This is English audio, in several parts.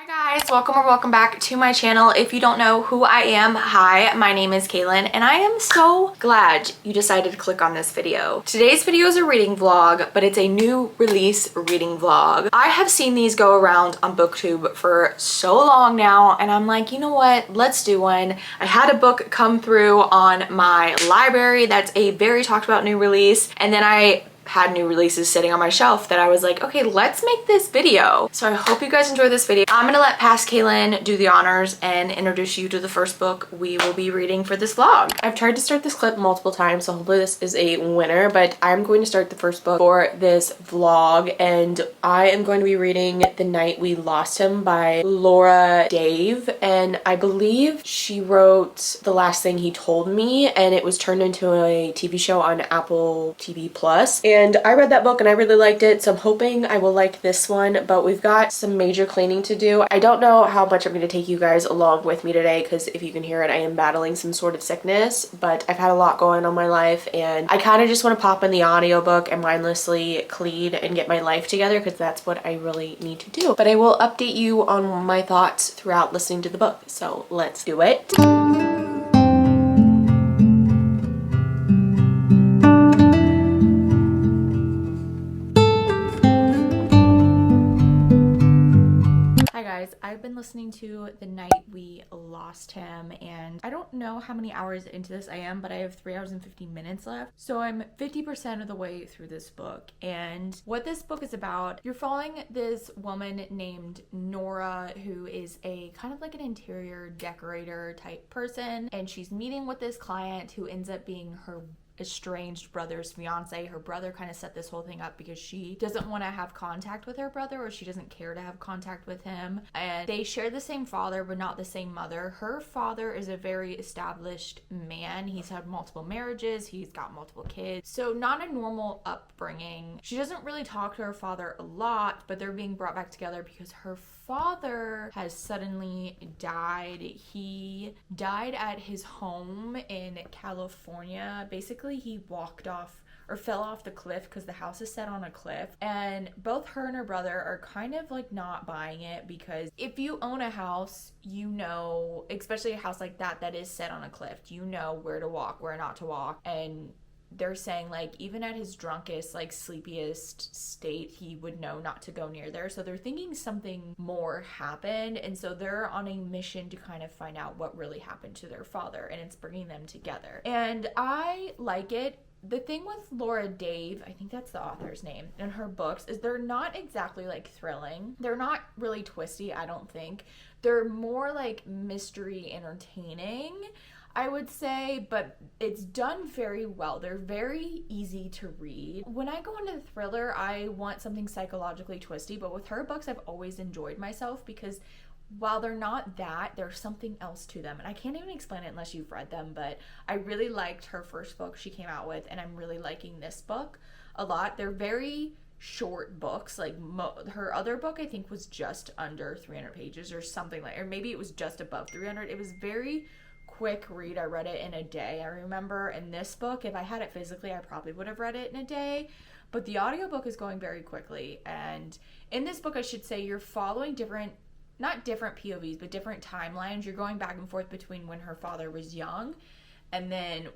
Hi guys, welcome or welcome back to my channel. If you don't know who I am, hi, my name is Kaylin and I am so glad you decided to click on this video. Today's video is a reading vlog, but it's a new release reading vlog. I have seen these go around on booktube for so long now and I'm like, you know what, let's do one. I had a book come through on my library that's a very talked about new release, and then I had new releases sitting on my shelf that I was like, okay, let's make this video. So I hope you guys enjoy this video. I'm gonna let past Kaylin do the honors and introduce you to the first book we will be reading for this vlog. I've tried to start this clip multiple times, so hopefully this is a winner, but I'm going to start the first book for this vlog, and I am going to be reading The Night We Lost Him by Laura Dave, and I believe she wrote The Last Thing He Told Me, and it was turned into a TV show on Apple TV Plus. And I read that book and I really liked it, so I'm hoping I will like this one, but we've got some major cleaning to do. I don't know how much I'm going to take you guys along with me today because if you can hear it, I am battling some sort of sickness, but I've had a lot going on in my life and I kind of just want to pop in the audiobook and mindlessly clean and get my life together because that's what I really need to do. But I will update you on my thoughts throughout listening to the book, so let's do it. I've been listening to The Night We Lost Him, and I don't know how many hours into this I am, but I have 3 hours and 15 minutes left. So I'm 50% of the way through this book. And what this book is about, you're following this woman named Nora, who is a kind of like an interior decorator type person. And she's meeting with this client who ends up being her estranged brother's fiance. Her brother kind of set this whole thing up because she doesn't want to have contact with her brother, or she doesn't care to have contact with him. And they share the same father but not the same mother. Her father is a very established man. He's had multiple marriages, he's got multiple kids, so not a normal upbringing. She doesn't really talk to her father a lot, but they're being brought back together because her father has suddenly died. He died at his home in California. Basically, he walked off or fell off the cliff because the house is set on a cliff, and both her and her brother are kind of like not buying it because if you own a house, you know, especially a house like that that is set on a cliff, you know where to walk, where not to walk. And they're saying like even at his drunkest, like sleepiest state, he would know not to go near there. So they're thinking something more happened, and so they're on a mission to kind of find out what really happened to their father, and it's bringing them together. And I like it. The thing with Laura Dave, I think that's the author's name, and her books is they're not exactly like thrilling. They're not really twisty, I don't think. They're more like mystery entertaining, I would say, but it's done very well. They're very easy to read. When I go into the thriller, I want something psychologically twisty, but with her books, I've always enjoyed myself because while they're not that, there's something else to them. And I can't even explain it unless you've read them, but I really liked her first book she came out with, and I'm really liking this book a lot. They're very short books. Like her other book I think was just under 300 pages or something like, or maybe it was just above 300. It was very quick read. I read it in a day, I remember. In this book, if I had it physically, I probably would have read it in a day, but the audiobook is going very quickly. And in this book, I should say, you're following not different POVs, but different timelines. You're going back and forth between when her father was young and then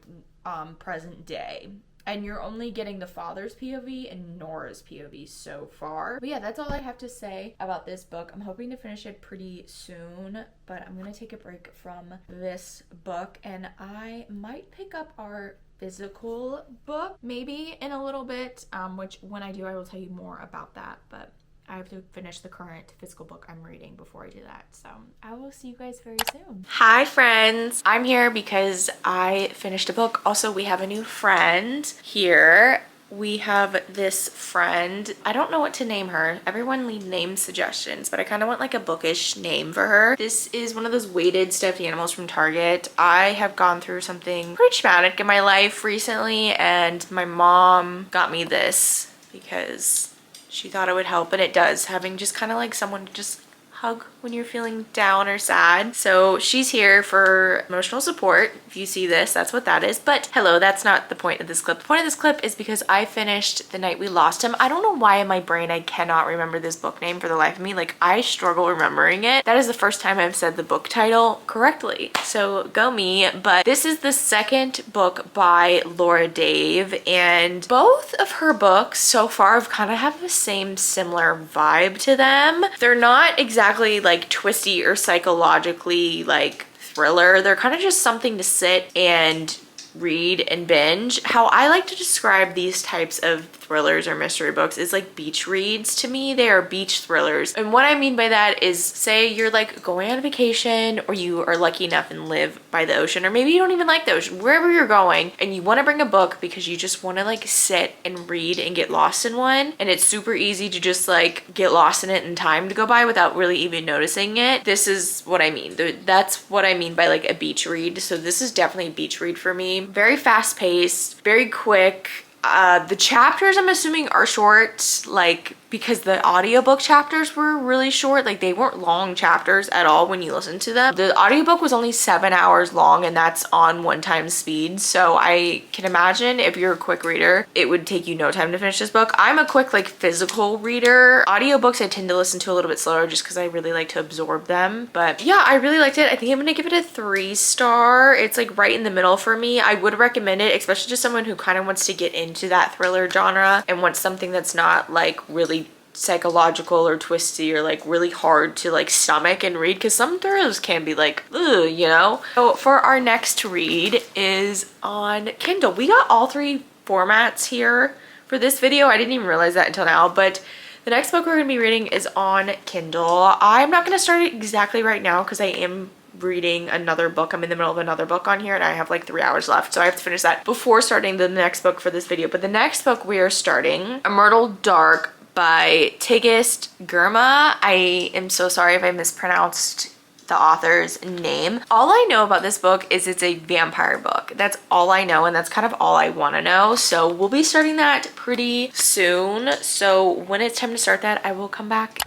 present day. And you're only getting the father's POV and Nora's POV so far. But yeah, that's all I have to say about this book. I'm hoping to finish it pretty soon, but I'm gonna take a break from this book and I might pick up our physical book maybe in a little bit, which when I do, I will tell you more about that. But I have to finish the current physical book I'm reading before I do that. So I will see you guys very soon. Hi friends, I'm here because I finished a book. Also, we have a new friend here. We have this friend. I don't know what to name her. Everyone leave name suggestions, but I kind of want like a bookish name for her. This is one of those weighted stuffed animals from Target. I have gone through something pretty traumatic in my life recently, and my mom got me this because she thought it would help, and it does. Having just kind of like someone to just hug when you're feeling down or sad. So she's here for emotional support. If you see this, that's what that is. But hello, that's not the point of this clip. The point of this clip is because I finished The Night We Lost Him. I don't know why in my brain I cannot remember this book name for the life of me. Like, I struggle remembering it. That is the first time I've said the book title correctly. So go me. But this is the second book by Laura Dave, and both of her books so far kind of have the same similar vibe to them. They're not exactly like twisty or psychologically like thriller. They're kind of just something to sit and read and binge. How I like to describe these types of thrillers or mystery books is like beach reads. To me, they are beach thrillers. And what I mean by that is, say you're like going on vacation, or you are lucky enough and live by the ocean, or maybe you don't even like the ocean, wherever you're going, and you want to bring a book because you just want to like sit and read and get lost in one, and it's super easy to just like get lost in it and time to go by without really even noticing it. This is what I mean. That's what I mean by like a beach read. So this is definitely a beach read for me. Very fast paced, very quick. The chapters, I'm assuming, are short, like, because the audiobook chapters were really short. Like, they weren't long chapters at all when you listen to them. The audiobook was only 7 hours long, and that's on 1x speed. So I can imagine if you're a quick reader, it would take you no time to finish this book. I'm a quick, like, physical reader. Audiobooks I tend to listen to a little bit slower just because I really like to absorb them. But yeah, I really liked it. I think I'm gonna give it a 3-star. It's like right in the middle for me. I would recommend it, especially to someone who kind of wants to get into that thriller genre and wants something that's not like really psychological or twisty or like really hard to like stomach and read, because some thrillers can be like, ugh, you know? So for our next read is on Kindle. We got all 3 formats here for this video. I didn't even realize that until now, but the next book we're gonna be reading is on Kindle. I'm not gonna start it exactly right now because I am reading another book. I'm in the middle of another book on here and I have like 3 hours left, so I have to finish that before starting the next book for this video. But the next book we are starting, A Myrtle Dark by Tigist Girma. I am so sorry if I mispronounced the author's name. All I know about this book is it's a vampire book. That's all I know, and that's kind of all I want to know. So we'll be starting that pretty soon. So when it's time to start that, I will come back.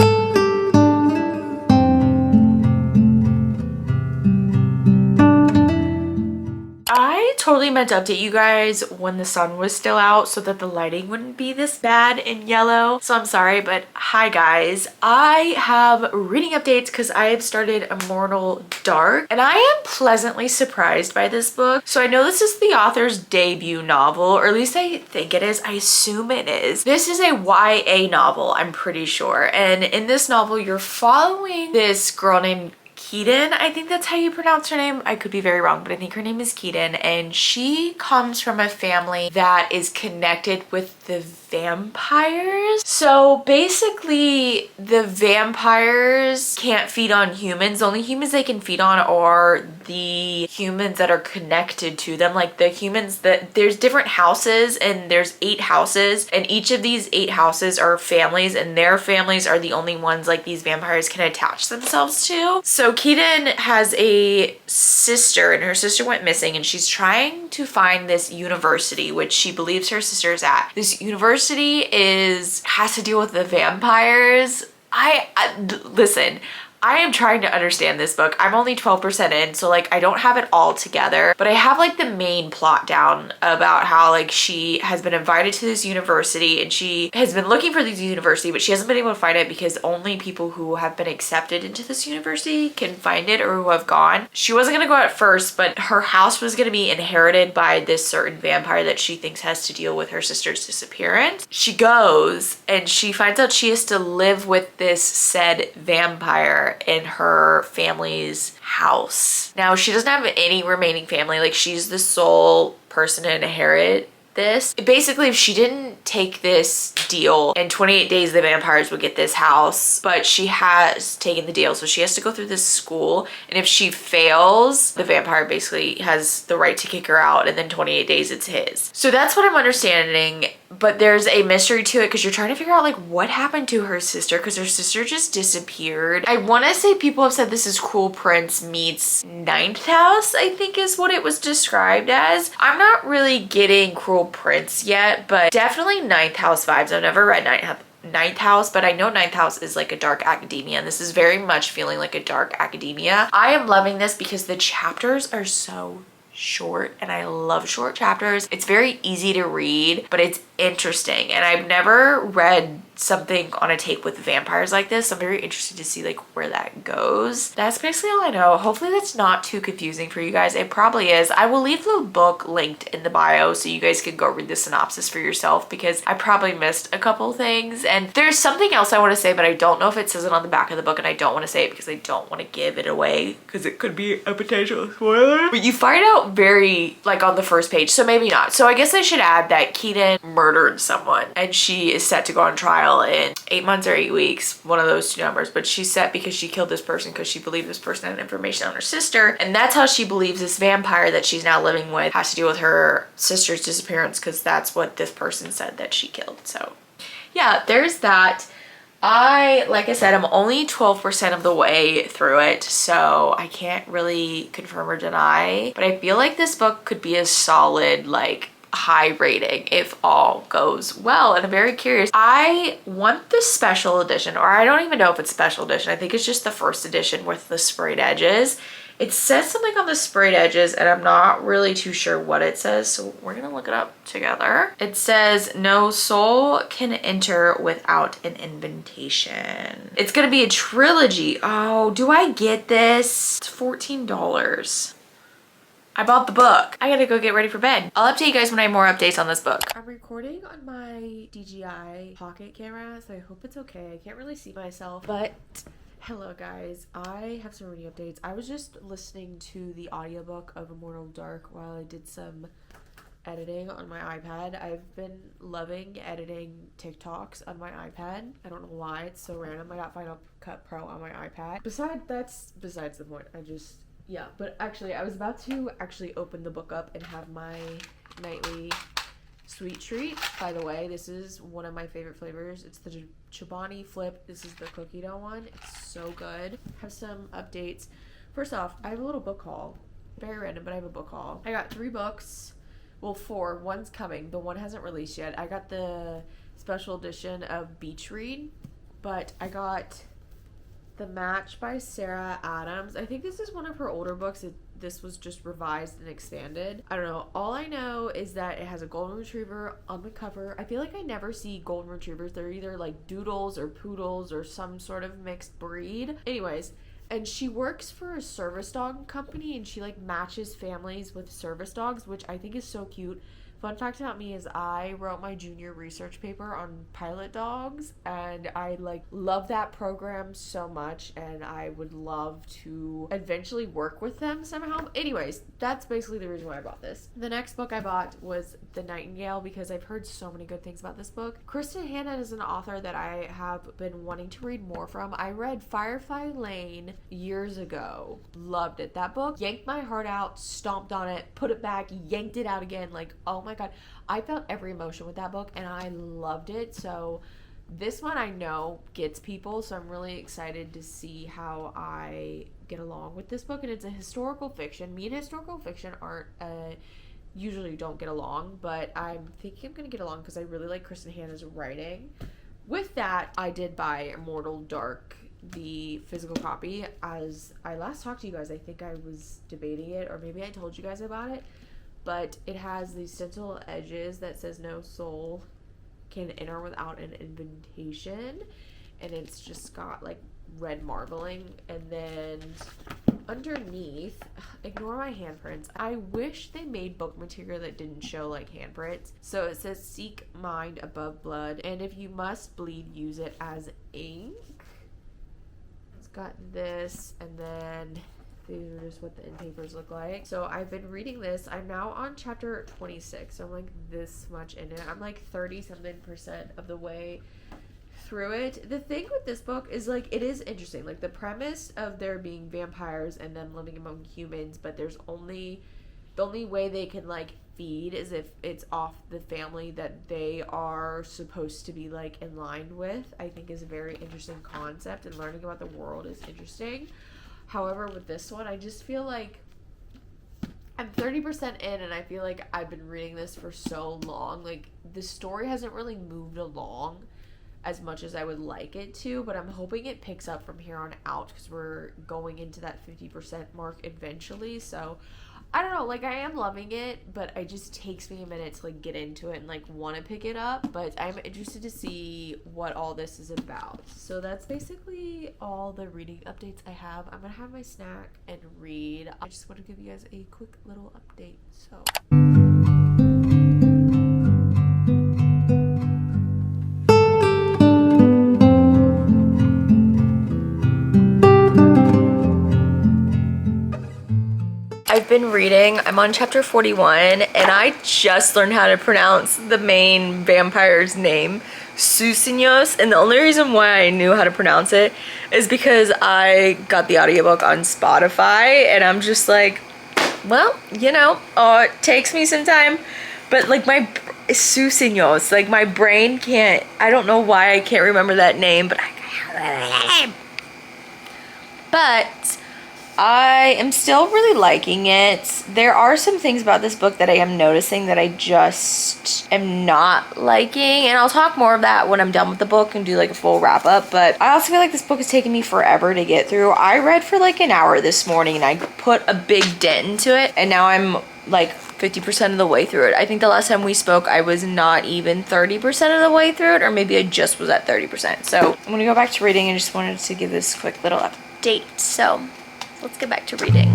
I totally meant to update you guys when the sun was still out so that the lighting wouldn't be this bad and yellow. So I'm sorry, but hi guys. I have reading updates because I have started Immortal Dark, and I am pleasantly surprised by this book. So I know this is the author's debut novel, or at least I think it is. I assume it is. This is a YA novel, I'm pretty sure. And in this novel, you're following this girl named Keaton, I think that's how you pronounce her name. I could be very wrong, but I think her name is Keaton, and she comes from a family that is connected with the vampires. So basically, the vampires can't feed on humans. The only humans they can feed on are the humans that are connected to them. Like the humans that, there's different houses, and there's 8 houses, and each of these 8 houses are families, and their families are the only ones like these vampires can attach themselves to. So Keaton has a sister, and her sister went missing, and she's trying to find this university, which she believes her sister's at. This university has to deal with the vampires. Listen, I am trying to understand this book. I'm only 12% in, so like I don't have it all together, but I have like the main plot down about how like she has been invited to this university, and she has been looking for this university, but she hasn't been able to find it because only people who have been accepted into this university can find it, or who have gone. She wasn't gonna go at first, but her house was gonna be inherited by this certain vampire that she thinks has to deal with her sister's disappearance. She goes and she finds out she has to live with this said vampire in her family's house. Now, she doesn't have any remaining family. Like, she's the sole person to inherit this. Basically, if she didn't take this deal, in 28 days the vampires would get this house, but she has taken the deal, so she has to go through this school, and if she fails, the vampire basically has the right to kick her out, and then 28 days it's his. So that's what I'm understanding, but there's a mystery to it because you're trying to figure out like what happened to her sister, because her sister just disappeared. I want to say people have said this is Cruel Prince meets Ninth House, I think is what it was described as. I'm not really getting Cruel Prince yet, but definitely Ninth House vibes. I've never read Ninth House, but I know Ninth House is like a dark academia, and this is very much feeling like a dark academia. I am loving this because the chapters are so short, and I love short chapters. It's very easy to read, but it's interesting, and I've never read something on a take with vampires like this, so I'm very interested to see like where that goes. That's basically all I know. Hopefully that's not too confusing for you guys. It probably is. I will leave the book linked in the bio so you guys can go read the synopsis for yourself, because I probably missed a couple things. And there's something else I want to say, but I don't know if it says it on the back of the book, and I don't want to say it because I don't want to give it away because it could be a potential spoiler. But you find out very like on the first page, so maybe not. So I guess I should add that Keaton murdered someone, and she is set to go on trial in 8 months or 8 weeks, one of those two numbers, but she's set because she killed this person because she believed this person had information on her sister, and that's how she believes this vampire that she's now living with has to do with her sister's disappearance, because that's what this person said that she killed. So yeah, there's that. Like I said, I'm only 12% of the way through it, so I can't really confirm or deny, but I feel like this book could be a solid like high rating if all goes well, and I'm very curious. I want the special edition, or I don't even know if it's special edition. I think it's just the first edition with the sprayed edges. It says something on the sprayed edges, and I'm not really too sure what it says, so we're gonna look it up together. It says, no soul can enter without an invitation. It's gonna be a trilogy. Oh, do I get this? It's $14. I bought the book. I gotta go get ready for bed. I'll update you guys when I have more updates on this book. I'm recording on my DJI pocket camera, so I hope it's okay. I can't really see myself, but hello guys. I have some reading updates. I was just listening to the audiobook of Immortal Dark while I did some editing on my iPad. I've been loving editing TikToks on my iPad. I don't know why, it's so random. I got Final Cut Pro on my iPad. Besides the point. Yeah, but actually I was about to actually open the book up and have my nightly sweet treat. By the way, this is one of my favorite flavors. It's the Chobani Flip. This is the cookie dough one. It's so good. Have some updates. First off, I have a little book haul. Very random, but I have a book haul. I got 3 books. Well, 4. One's coming. The one hasn't released yet. I got the special edition of Beach Read, but I got The Match by Sarah Adams. I think this is one of her older books. This was just revised and expanded. I don't know. All I know is that it has a golden retriever on the cover. I feel like I never see golden retrievers. They're either like doodles or poodles or some sort of mixed breed. Anyways, and she works for a service dog company, and she like matches families with service dogs, which I think is so cute. Fun fact about me is I wrote my junior research paper on pilot dogs, and I like love that program so much, and I would love to eventually work with them somehow. Anyways, that's basically the reason why I bought this. The next book I bought was The Nightingale, because I've heard so many good things about this book. Kristen Hanna is an author that I have been wanting to read more from. I read Firefly Lane years ago. Loved it. That book yanked my heart out, stomped on it, put it back, yanked it out again. Like, oh my god, I felt every emotion with that book, and I loved it. So this one I know gets people, so I'm really excited to see how I get along with this book. And it's a historical fiction. Me and historical fiction aren't usually don't get along, but I'm thinking I'm gonna get along because I really like Kristen Hanna's writing. With that, I did buy Immortal Dark, the physical copy. As I last talked to you guys, I think I was debating it, or maybe I told you guys about it. But it has these stencil edges that says no soul can enter without an invitation. And it's just got like red marbling. And then underneath, ignore my handprints. I wish they made book material that didn't show like handprints. So it says seek mind above blood. And if you must bleed, use it as ink. It's got this, and then these are just what the end papers look like. So I've been reading this. I'm now on chapter 26. So I'm like this much in it. I'm like 30-something% of the way through it. The thing with this book is like it is interesting. Like the premise of there being vampires and them living among humans, but there's the only way they can like feed is if it's off the family that they are supposed to be like in line with. I think is a very interesting concept, and learning about the world is interesting. However, with this one, I just feel like I'm 30% in, and I feel like I've been reading this for so long. Like, the story hasn't really moved along as much as I would like it to, but I'm hoping it picks up from here on out because we're going into that 50% mark eventually. So I don't know, like I am loving it, but it just takes me a minute to like get into it and like want to pick it up. But I'm interested to see what all this is about. So that's basically all the reading updates I have. I'm gonna have my snack and read. I just want to give you guys a quick little update. So I've been reading, I'm on chapter 41, and I just learned how to pronounce the main vampire's name, Susinos, and the only reason why I knew how to pronounce it is because I got the audiobook on Spotify, and I'm just like, well, you know, it takes me some time, but like Susinos, like my brain can't, I don't know why I can't remember that name, but I am still really liking it. There are some things about this book that I am noticing that I just am not liking, and I'll talk more of that when I'm done with the book and do like a full wrap up. But I also feel like this book is taking me forever to get through. I read for like an hour this morning and I put a big dent into it, and now I'm like 50% of the way through it. I think the last time we spoke I was not even 30% of the way through it, or maybe I just was at 30%. So I'm gonna go back to reading and just wanted to give this quick little update. So let's get back to reading.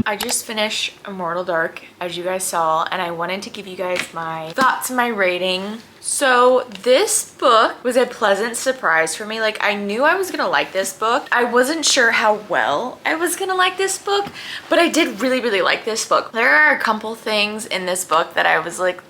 I just finished Immortal Dark, as you guys saw, and I wanted to give you guys my thoughts and my rating. So this book was a pleasant surprise for me. Like, I knew I was gonna like this book. I wasn't sure how well I was gonna like this book, but I did really like this book. There are a couple things in this book that I was like,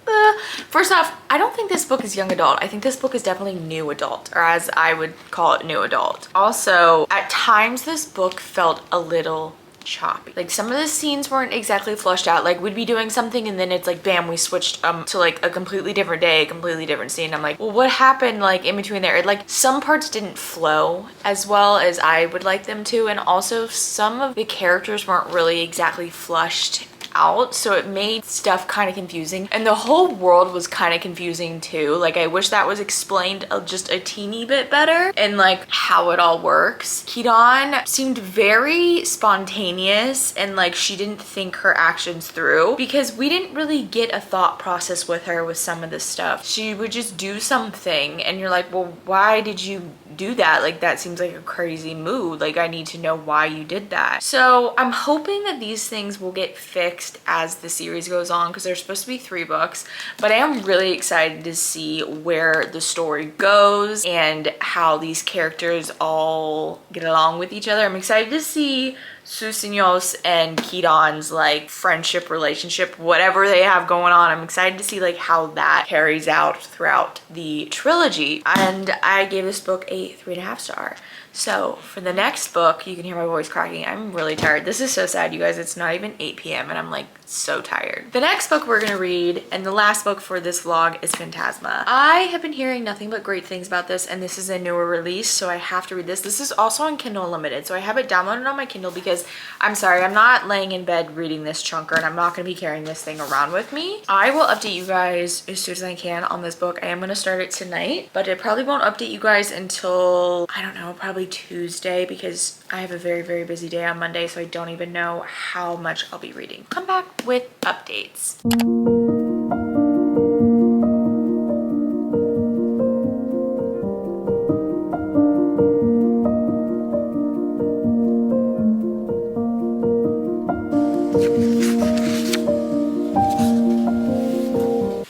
First off, I don't think this book is young adult. I think this book is definitely new adult, or as I would call it, new adult. Also, at times this book felt a little choppy. Like, some of the scenes weren't exactly flushed out. Like, we'd be doing something and then it's like, bam, we switched to like a completely different day, a completely different scene. I'm like, well, what happened like in between there? Like, some parts didn't flow as well as I would like them to, and also some of the characters weren't really exactly flushed out, so it made stuff kind of confusing, and the whole world was kind of confusing too. Like, I wish that was explained just a teeny bit better, and like how it all works. Kidon seemed very spontaneous, and like she didn't think her actions through, because we didn't really get a thought process with her with some of this stuff. She would just do something and you're like, well, why did you do that? Like, that seems like a crazy move. Like, I need to know why you did that. So I'm hoping that these things will get fixed as the series goes on, because there's supposed to be 3 books, but I am really excited to see where the story goes and how these characters all get along with each other. I'm excited to see Susinos and Kidon's like friendship, relationship, whatever they have going on. I'm excited to see like how that carries out throughout the trilogy. And I gave this book a 3.5 star. So for the next book, you can hear my voice cracking. I'm really tired. This is so sad, you guys. It's not even 8 p.m. and I'm like so tired. The next book we're gonna read, and the last book for this vlog, is Phantasma. I have been hearing nothing but great things about this, and this is a newer release, so I have to read this. This is also on Kindle Unlimited, so I have it downloaded on my Kindle because I'm sorry, I'm not laying in bed reading this chunker, and I'm not gonna be carrying this thing around with me. I will update you guys as soon as I can on this book. I am gonna start it tonight, but I probably won't update you guys until, I don't know, probably Tuesday, because I have a very busy day on Monday, so I don't even know how much I'll be reading. Come back with updates.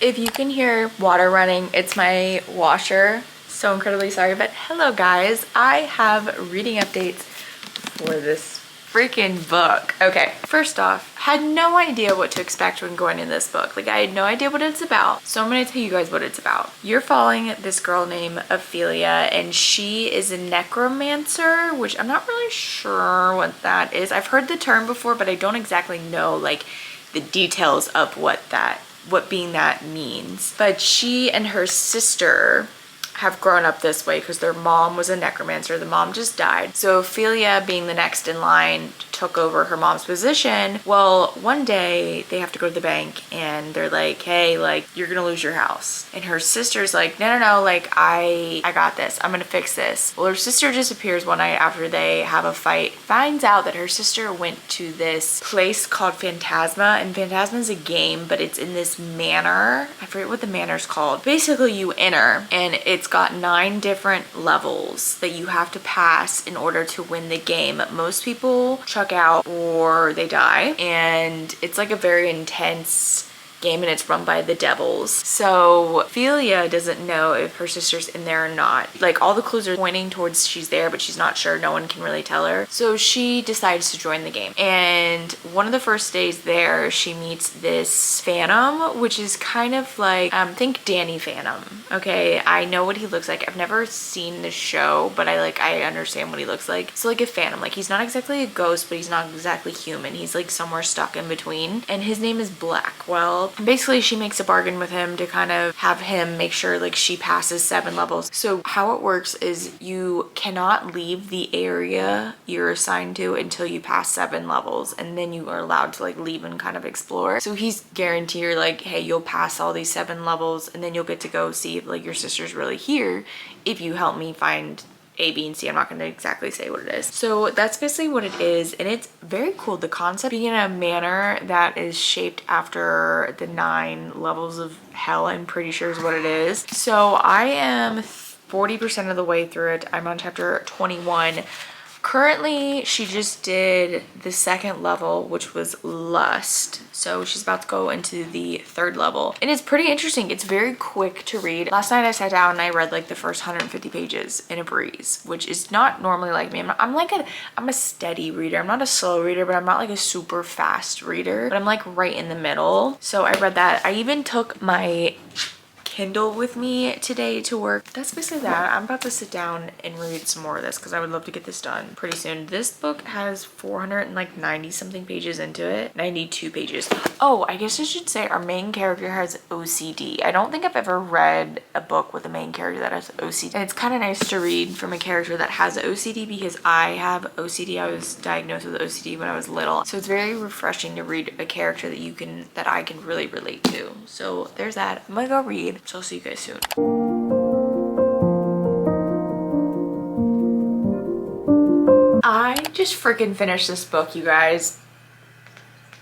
If you can hear water running, it's my washer. So incredibly sorry, but hello guys. I have reading updates for this freaking book. Okay, first off, had no idea what to expect when going in this book. Like, I had no idea what it's about, so I'm gonna tell you guys what it's about. You're following this girl named Ophelia, and she is a necromancer, which I'm not really sure what that is. I've heard the term before, but I don't exactly know like the details of what being that means. But she and her sister have grown up this way because their mom was a necromancer. The mom just died. So Ophelia, being the next in line, took over her mom's position. Well, one day they have to go to the bank and they're like, hey, like, you're gonna lose your house. And her sister's like, no, like, I got this. I'm gonna fix this. Well, her sister disappears one night after they have a fight, finds out that her sister went to this place called Phantasma, and Phantasma is a game, but it's in this manor. I forget what the manor's called. Basically, you enter and it's got 9 different levels that you have to pass in order to win the game. Most people chuck out or they die, and it's like a very intense game, and it's run by the devils. So Ophelia doesn't know if her sister's in there or not. Like, all the clues are pointing towards she's there, but she's not sure. No one can really tell her. So she decides to join the game. And one of the first days there, she meets this phantom, which is kind of like, think Danny Phantom. Okay, I know what he looks like. I've never seen the show, but I understand what he looks like. So like a phantom, like he's not exactly a ghost, but he's not exactly human. He's like somewhere stuck in between. And his name is Blackwell. Basically, she makes a bargain with him to kind of have him make sure like she passes 7 levels. So how it works is you cannot leave the area you're assigned to until you pass 7 levels, and then you are allowed to like leave and kind of explore. So he's guaranteed like, hey, you'll pass all these 7 levels and then you'll get to go see if like your sister's really here if you help me find A, B, and C. I'm not going to exactly say what it is. So that's basically what it is, and it's very cool. The concept being in a manor that is shaped after the 9 levels of hell, I'm pretty sure is what it is. So I am 40% of the way through it. I'm on chapter 21. Currently, she just did the 2nd level, which was Lust. So she's about to go into the 3rd level. And it's pretty interesting. It's very quick to read. Last night I sat down and I read like the first 150 pages in a breeze, which is not normally like me. I'm a steady reader. I'm not a slow reader, but I'm not like a super fast reader. But I'm like right in the middle. So I read that. I even took my Kindle with me today to work. That's basically that. I'm about to sit down and read some more of this because I would love to get this done pretty soon. This book has 490 something pages into it. 92 pages. Oh, I guess I should say our main character has OCD. I don't think I've ever read a book with a main character that has OCD. And it's kind of nice to read from a character that has OCD because I have OCD. I was diagnosed with OCD when I was little. So it's very refreshing to read a character that I can really relate to. So there's that. I'm gonna go read. So I'll see you guys soon. I just freaking finished this book, you guys.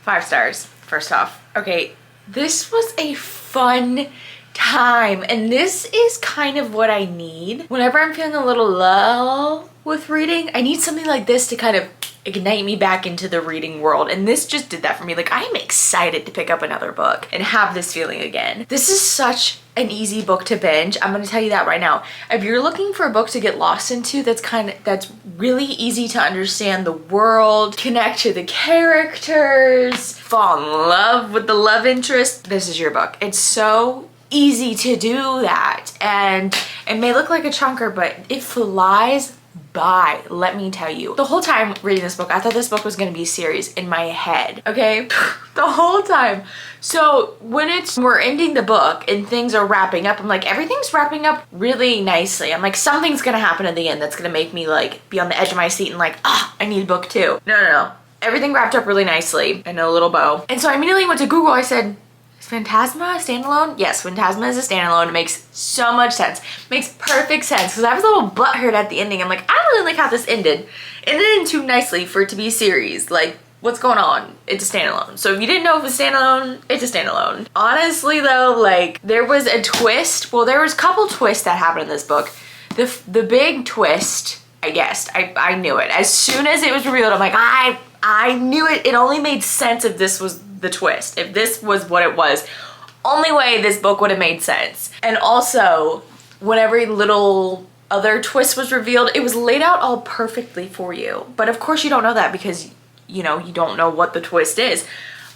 5 stars, first off. Okay, this was a fun time, and this is kind of what I need. Whenever I'm feeling a little low with reading, I need something like this to kind of ignite me back into the reading world, and this just did that for me. Like, I am excited to pick up another book and have this feeling again. This is such an easy book to binge. I'm gonna tell you that right now. If you're looking for a book to get lost into that's really easy to understand the world, connect to the characters, fall in love with the love interest, this is your book. It's so easy to do that, and it may look like a chunker, but it flies by, let me tell you. The whole time reading this book, I thought this book was gonna be a series in my head, okay? The whole time. So when we're ending the book and things are wrapping up, I'm like, everything's wrapping up really nicely. I'm like, something's gonna happen at the end that's gonna make me like be on the edge of my seat and like, I need book 2. No. Everything wrapped up really nicely in a little bow. And so I immediately went to Google. I said, is Phantasma a standalone? Yes, Phantasma is a standalone. It makes so much sense. It makes perfect sense because I was a little butthurt at the ending. I'm like, I don't really like how this ended. It ended too nicely for it to be a series. Like, what's going on? It's a standalone. So if you didn't know if it's standalone, it's a standalone. Honestly though, like, there was a twist. Well, there was a couple twists that happened in this book. The big twist, I guessed. I knew it. As soon as it was revealed, I'm like, I knew it. It only made sense if this was the twist. If this was what it was, only way this book would have made sense. And also, when every little other twist was revealed, it was laid out all perfectly for you. But of course you don't know that because, you know, you don't know what the twist is.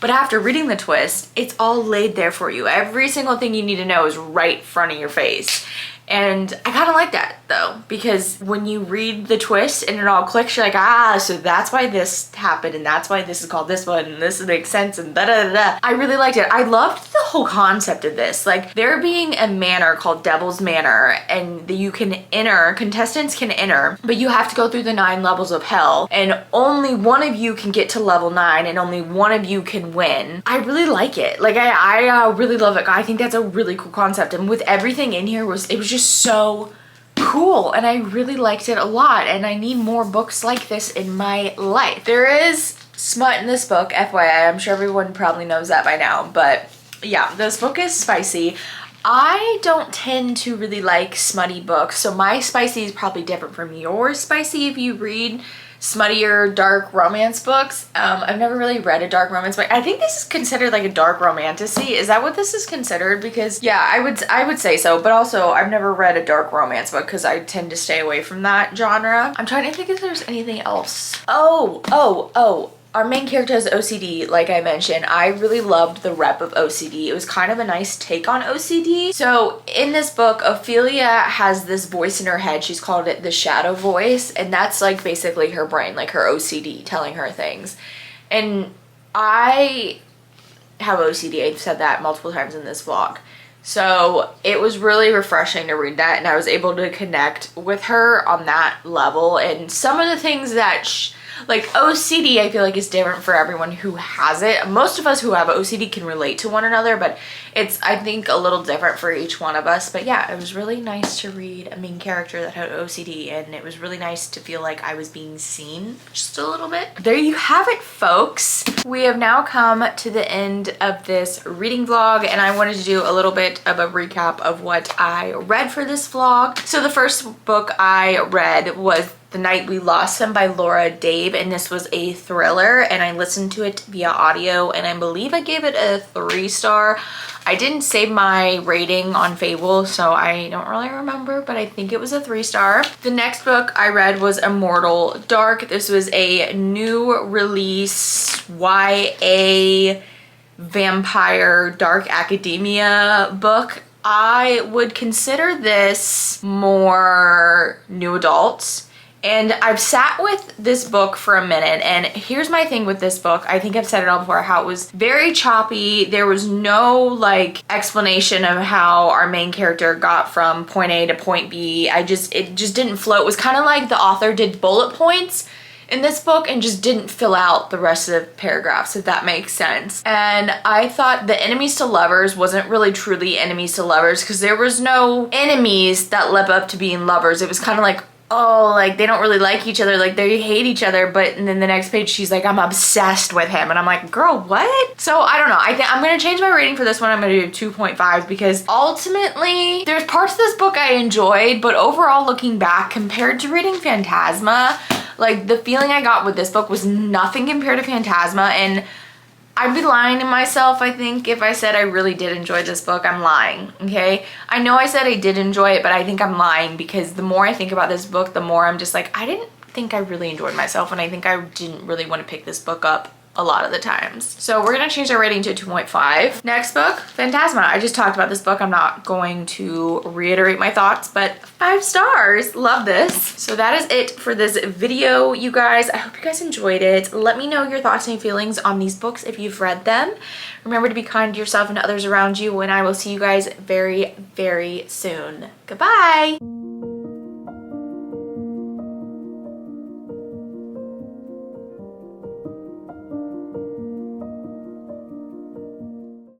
But after reading the twist, it's all laid there for you. Every single thing you need to know is right in front of your face. And I kind of like that. though, because when you read the twist and it all clicks, you're like, ah, so that's why this happened and that's why this is called this one and this makes sense and da da da da. I really liked it. I loved the whole concept of this. Like, there being a manor called Devil's Manor, and you can enter, contestants can enter, but you have to go through the 9 levels of hell, and only one of you can get to level 9 and only one of you can win. I really like it. Like, I really love it. I think that's a really cool concept, and with everything in here, it was just so cool, and I really liked it a lot, and I need more books like this in my life. There is smut in this book, FYI. I'm sure everyone probably knows that by now, but yeah, this book is spicy. I don't tend to really like smutty books, so my spicy is probably different from your spicy if you read smuttier dark romance books. I've never really read a dark romance book. I think this is considered like a dark romantasy. Is that what this is considered? Because yeah, I would say so, but also I've never read a dark romance book because I tend to stay away from that genre. I'm trying to think if there's anything else. Oh. Our main character has OCD, like I mentioned. I really loved the rep of OCD. It was kind of a nice take on OCD. So in this book, Ophelia has this voice in her head. She's called it the shadow voice. And that's like basically her brain, like her OCD telling her things. And I have OCD. I've said that multiple times in this vlog. So it was really refreshing to read that. And I was able to connect with her on that level. And some of the things that like OCD, I feel like is different for everyone who has it. Most of us who have OCD can relate to one another, but it's, I think, a little different for each one of us. But yeah, it was really nice to read a main character that had OCD, and it was really nice to feel like I was being seen just a little bit. There you have it, folks. We have now come to the end of this reading vlog, and I wanted to do a little bit of a recap of what I read for this vlog. So the first book I read was The Night We Lost Him by Laura Dabe, and this was a thriller, and I listened to it via audio, and I believe I gave it a 3-star. I didn't save my rating on Fable, so I don't really remember, but I think it was a 3-star. The next book I read was Immortal Dark. This was a new release YA vampire dark academia book. I would consider this more new adult. And I've sat with this book for a minute, and here's my thing with this book. I think I've said it all before, how it was very choppy. There was no like explanation of how our main character got from point A to point B. It just didn't flow. It was kind of like the author did bullet points in this book and just didn't fill out the rest of the paragraphs, if that makes sense. And I thought the enemies to lovers wasn't really truly enemies to lovers, because there was no enemies that led up to being lovers. It was kind of like, oh, like they don't really like each other, like they hate each other, but and then the next page she's like, I'm obsessed with him, and I'm like, girl, what? So I don't know. I think I'm gonna change my rating for this one. I'm gonna do 2.5 because ultimately there's parts of this book I enjoyed, but overall looking back, compared to reading Phantasma, like the feeling I got with this book was nothing compared to Phantasma, and I'd be lying to myself, I think, if I said I really did enjoy this book. I'm lying, okay? I know I said I did enjoy it, but I think I'm lying, because the more I think about this book, the more I'm just like, I didn't think I really enjoyed myself, and I think I didn't really want to pick this book up a lot of the times. So we're gonna change our rating to 2.5. Next book, Phantasma. I just talked about this book. I'm not going to reiterate my thoughts, but 5 stars. Love this. So that is it for this video, you guys. I hope you guys enjoyed it. Let me know your thoughts and feelings on these books if you've read them. Remember to be kind to yourself and to others around you, and I will see you guys very, very soon. Goodbye.